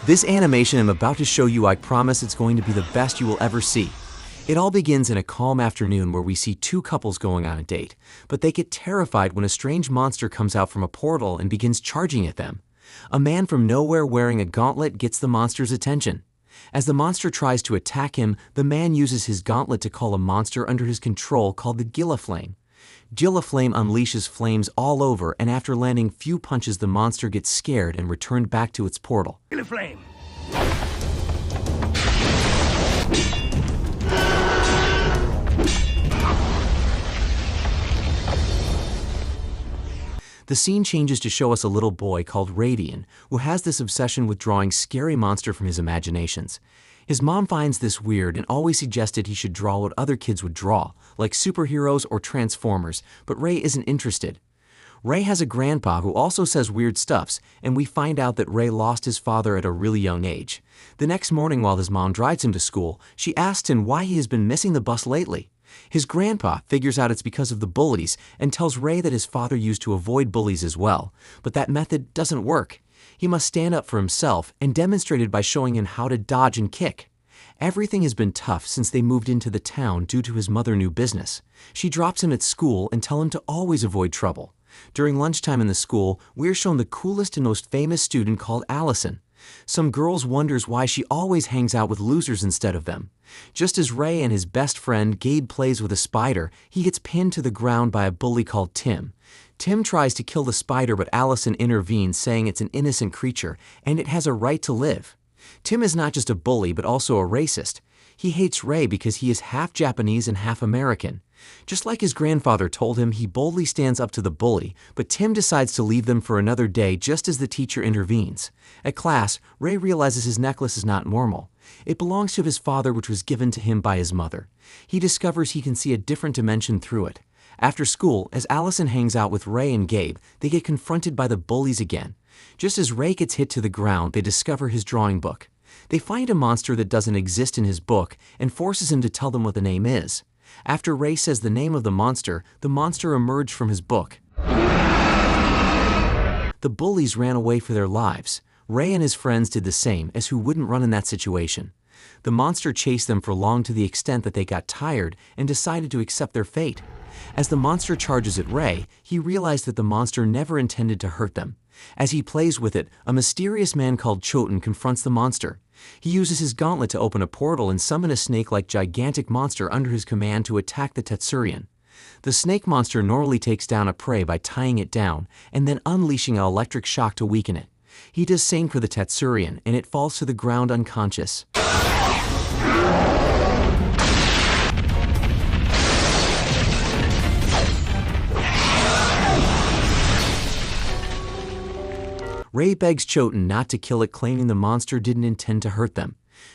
This animation I'm about to show you, I promise it's going to be the best you will ever see. It all begins in a calm afternoon where we see two couples going on a date, but they get terrified when a strange monster comes out from a portal and begins charging at them. A man from nowhere wearing a gauntlet gets the monster's attention. As the monster tries to attack him, the man uses his gauntlet to call a monster under his control called the Gillaflame. Gillaflame unleashes flames all over, and after landing few punches, the monster gets scared and returned back to its portal. Gillaflame! The scene changes to show us a little boy called Radien, who has this obsession with drawing scary monster from his imaginations. His mom finds this weird and always suggested he should draw what other kids would draw, like superheroes or Transformers, but Ray isn't interested. Ray has a grandpa who also says weird stuffs, and we find out that Ray lost his father at a really young age. The next morning while his mom drives him to school, she asks him why he has been missing the bus lately. His grandpa figures out it's because of the bullies and tells Ray that his father used to avoid bullies as well, but that method doesn't work. He must stand up for himself and demonstrated by showing him how to dodge and kick. Everything has been tough since they moved into the town due to his mother's new business. She drops him at school and tells him to always avoid trouble. During lunchtime in the school, we're shown the coolest and most famous student called Allison. Some girls wonders why she always hangs out with losers instead of them. Just as Ray and his best friend Gabe plays with a spider, he gets pinned to the ground by a bully called Tim. Tim tries to kill the spider, but Allison intervenes, saying it's an innocent creature and it has a right to live. Tim is not just a bully but also a racist. He hates Ray because he is half Japanese and half American. Just like his grandfather told him, he boldly stands up to the bully, but Tim decides to leave them for another day just as the teacher intervenes. At class, Ray realizes his necklace is not normal. It belongs to his father, which was given to him by his mother. He discovers he can see a different dimension through it. After school, as Allison hangs out with Ray and Gabe, they get confronted by the bullies again. Just as Ray gets hit to the ground, they discover his drawing book. They find a monster that doesn't exist in his book and forces him to tell them what the name is. After Ray says the name of the monster emerged from his book. The bullies ran away for their lives. Ray and his friends did the same, as who wouldn't run in that situation. The monster chased them for long, to the extent that they got tired and decided to accept their fate. As the monster charges at Ray, he realized that the monster never intended to hurt them. As he plays with it, a mysterious man called Choten confronts the monster. He uses his gauntlet to open a portal and summon a snake-like gigantic monster under his command to attack the Tetsurian. The snake monster normally takes down a prey by tying it down and then unleashing an electric shock to weaken it. He does same for the Tetsurian, and it falls to the ground unconscious. Ray begs Choten not to kill it, claiming the monster didn't intend to hurt them.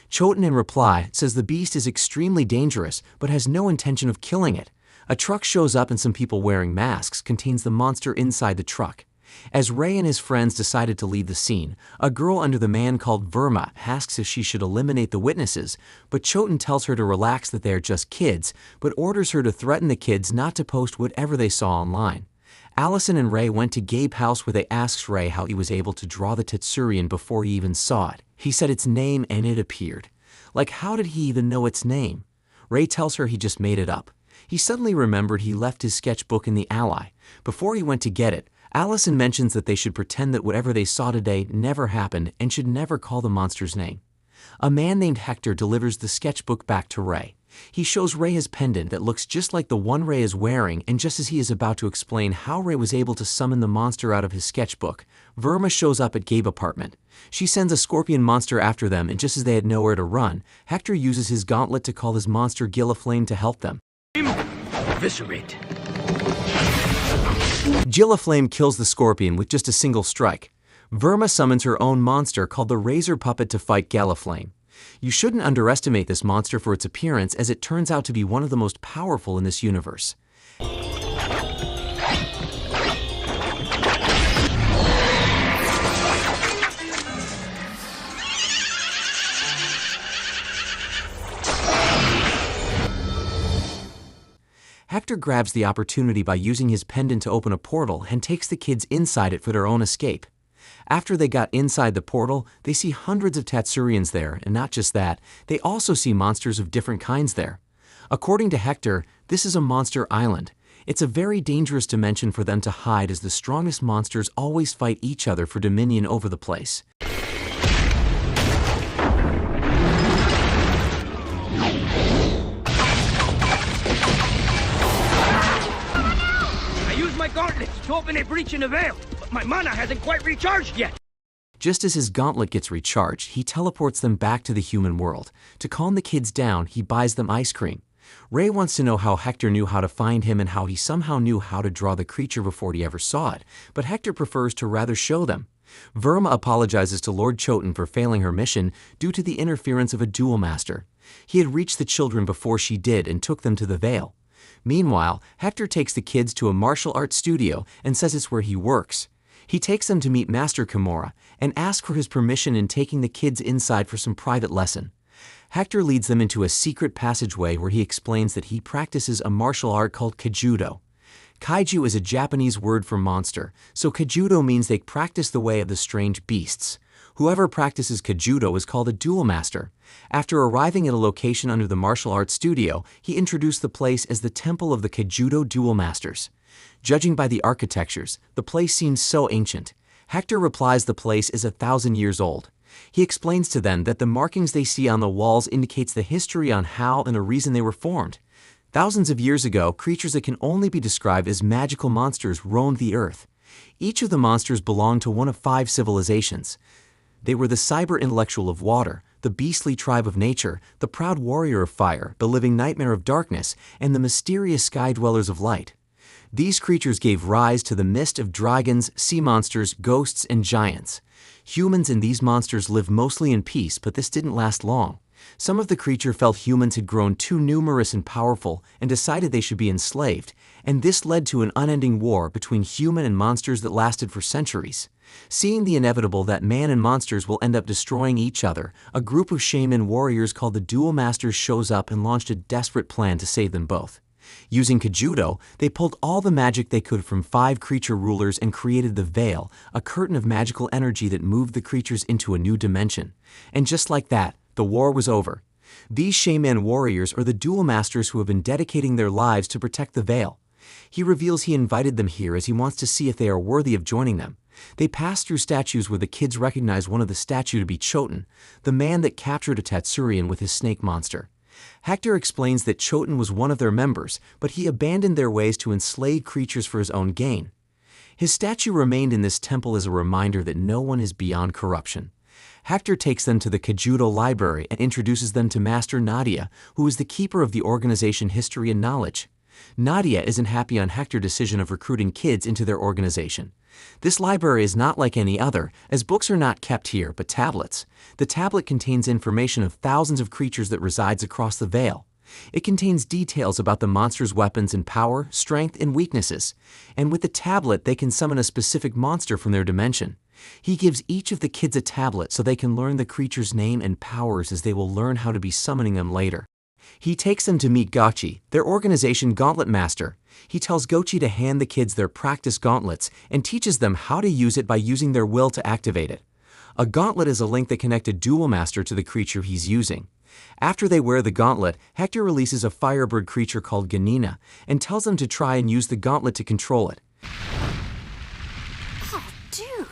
Choten, in reply, says the beast is extremely dangerous but has no intention of killing it. A truck shows up and some people wearing masks contains the monster inside the truck. As Ray and his friends decided to leave the scene, a girl under the man called Verma asks if she should eliminate the witnesses, but Choten tells her to relax, that they are just kids, but orders her to threaten the kids not to post whatever they saw online. Allison and Ray went to Gabe's house where they asked Ray how he was able to draw the Tetsurian before he even saw it. He said its name and it appeared. Like, how did he even know its name? Ray tells her he just made it up. He suddenly remembered he left his sketchbook in the Ally. Before he went to get it, Allison mentions that they should pretend that whatever they saw today never happened and should never call the monster's name. A man named Hector delivers the sketchbook back to Ray. He shows Ray his pendant that looks just like the one Ray is wearing, and just as he is about to explain how Ray was able to summon the monster out of his sketchbook, Verma shows up at Gabe's apartment. She sends a scorpion monster after them, and just as they had nowhere to run, Hector uses his gauntlet to call his monster Gillaflame to help them. Eviscerate. Gillaflame kills the scorpion with just a single strike. Verma summons her own monster called the Razor Puppet to fight Gillaflame. You shouldn't underestimate this monster for its appearance, as it turns out to be one of the most powerful in this universe. Hector grabs the opportunity by using his pendant to open a portal and takes the kids inside it for their own escape. After they got inside the portal, they see hundreds of Tatsurians there, and not just that, they also see monsters of different kinds there. According to Hector, this is a monster island. It's a very dangerous dimension for them to hide as the strongest monsters always fight each other for dominion over the place. I used my gauntlet to open a breach in the veil, but my mana hasn't quite recharged yet. Just as his gauntlet gets recharged, he teleports them back to the human world. To calm the kids down, he buys them ice cream. Ray wants to know how Hector knew how to find him and how he somehow knew how to draw the creature before he ever saw it, but Hector prefers to rather show them. Verma apologizes to Lord Choten for failing her mission due to the interference of a duel master. He had reached the children before she did and took them to the Vale. Meanwhile, Hector takes the kids to a martial arts studio and says it's where he works. He takes them to meet Master Kimura and asks for his permission in taking the kids inside for some private lesson. Hector leads them into a secret passageway where he explains that he practices a martial art called kaijudo. Kaiju is a Japanese word for monster, so kaijudo means they practice the way of the strange beasts. Whoever practices kaijudo is called a duel master. After arriving at a location under the martial arts studio, he introduced the place as the Temple of the Kaijudo Duel Masters. Judging by the architectures, the place seems so ancient. Hector replies the place is 1,000 years old. He explains to them that the markings they see on the walls indicates the history on how and the reason they were formed. Thousands of years ago, creatures that can only be described as magical monsters roamed the earth. Each of the monsters belonged to one of 5 civilizations. They were the cyber-intellectual of water, the beastly tribe of nature, the proud warrior of fire, the living nightmare of darkness, and the mysterious sky-dwellers of light. These creatures gave rise to the mist of dragons, sea monsters, ghosts, and giants. Humans and these monsters lived mostly in peace, but this didn't last long. Some of the creature felt humans had grown too numerous and powerful and decided they should be enslaved, and this led to an unending war between human and monsters that lasted for centuries. Seeing the inevitable that man and monsters will end up destroying each other, a group of shaman warriors called the Duel Masters shows up and launched a desperate plan to save them both. Using kaijudo, they pulled all the magic they could from 5 creature rulers and created the Veil, a curtain of magical energy that moved the creatures into a new dimension. And just like that, the war was over. These shaman warriors are the duel masters who have been dedicating their lives to protect the Veil. He reveals he invited them here as he wants to see if they are worthy of joining them. They pass through statues where the kids recognize one of the statue to be Choten, the man that captured a Tatsurian with his snake monster. Hector explains that Choten was one of their members, but he abandoned their ways to enslave creatures for his own gain. His statue remained in this temple as a reminder that no one is beyond corruption. Hector takes them to the Kaijudo library and introduces them to Master Nadia, who is the keeper of the organization history and knowledge. Nadia isn't happy on Hector's decision of recruiting kids into their organization. This library is not like any other, as books are not kept here, but tablets. The tablet contains information of thousands of creatures that resides across the Veil. It contains details about the monster's weapons and power, strength, and weaknesses. And with the tablet, they can summon a specific monster from their dimension. He gives each of the kids a tablet so they can learn the creature's name and powers, as they will learn how to be summoning them later. He takes them to meet Gochi, their organization Gauntlet Master. He tells Gochi to hand the kids their practice gauntlets and teaches them how to use it by using their will to activate it. A gauntlet is a link that connects a duel master to the creature he's using. After they wear the gauntlet, Hector releases a firebird creature called Ganina and tells them to try and use the gauntlet to control it. Oh, dude!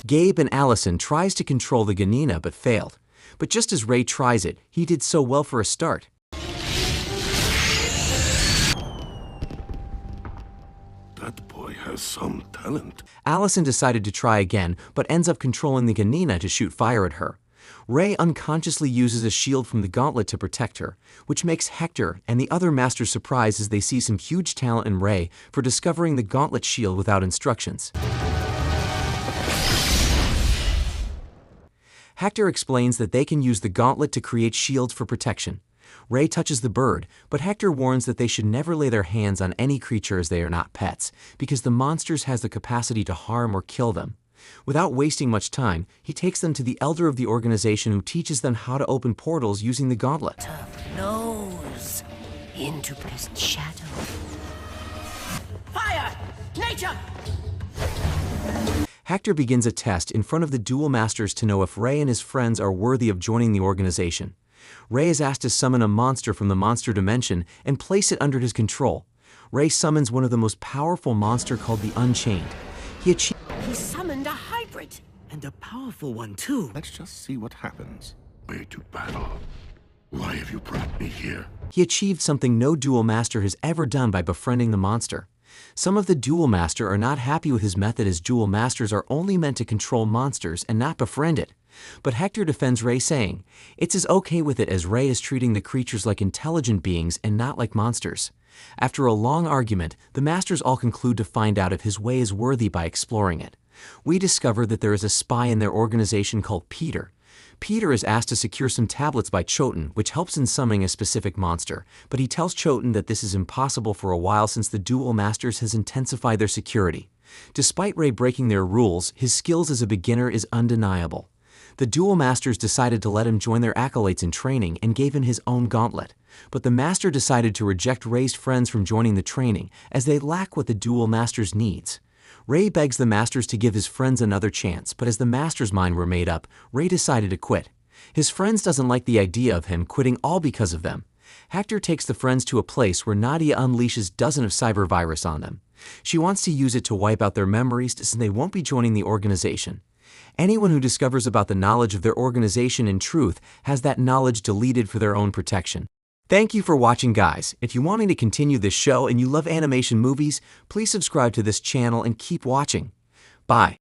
Gabe and Allison tries to control the Ganina but failed. But just as Ray tries it, he did so well for a start. That boy has some talent. Allison decided to try again, but ends up controlling the Ganina to shoot fire at her. Ray unconsciously uses a shield from the gauntlet to protect her, which makes Hector and the other masters surprised as they see some huge talent in Ray for discovering the gauntlet shield without instructions. Hector explains that they can use the gauntlet to create shields for protection. Ray touches the bird, but Hector warns that they should never lay their hands on any creature as they are not pets, because the monsters has the capacity to harm or kill them. Without wasting much time, he takes them to the elder of the organization who teaches them how to open portals using the gauntlet. Tough nose. into present shadow. Fire! Nature! Hector begins a test in front of the duel masters to know if Ray and his friends are worthy of joining the organization. Ray is asked to summon a monster from the monster dimension and place it under his control. Ray summons one of the most powerful monsters called the Unchained. He summoned a hybrid. And a powerful one, too. Let's just see what happens. Way to battle. Why have you brought me here? He achieved something no duel master has ever done by befriending the monster. Some of the duel master are not happy with his method, as duel masters are only meant to control monsters and not befriend it. But Hector defends Ray, saying it's as okay with it as Ray is treating the creatures like intelligent beings and not like monsters. After a long argument, the masters all conclude to find out if his way is worthy by exploring it. We discover that there is a spy in their organization called Peter. Peter is asked to secure some tablets by Choten, which helps in summoning a specific monster, but he tells Choten that this is impossible for a while since the duel masters has intensified their security. Despite Ray breaking their rules, his skills as a beginner is undeniable. The duel masters decided to let him join their acolytes in training and gave him his own gauntlet, but the master decided to reject Ray's friends from joining the training as they lack what the duel masters needs. Ray begs the masters to give his friends another chance, but as the masters' mind were made up, Ray decided to quit. His friends doesn't like the idea of him quitting all because of them. Hector takes the friends to a place where Nadia unleashes dozens of cyber virus on them. She wants to use it to wipe out their memories since they won't be joining the organization. Anyone who discovers about the knowledge of their organization in truth has that knowledge deleted for their own protection. Thank you for watching, guys. If you want me to continue this show and you love animation movies, please subscribe to this channel and keep watching. Bye.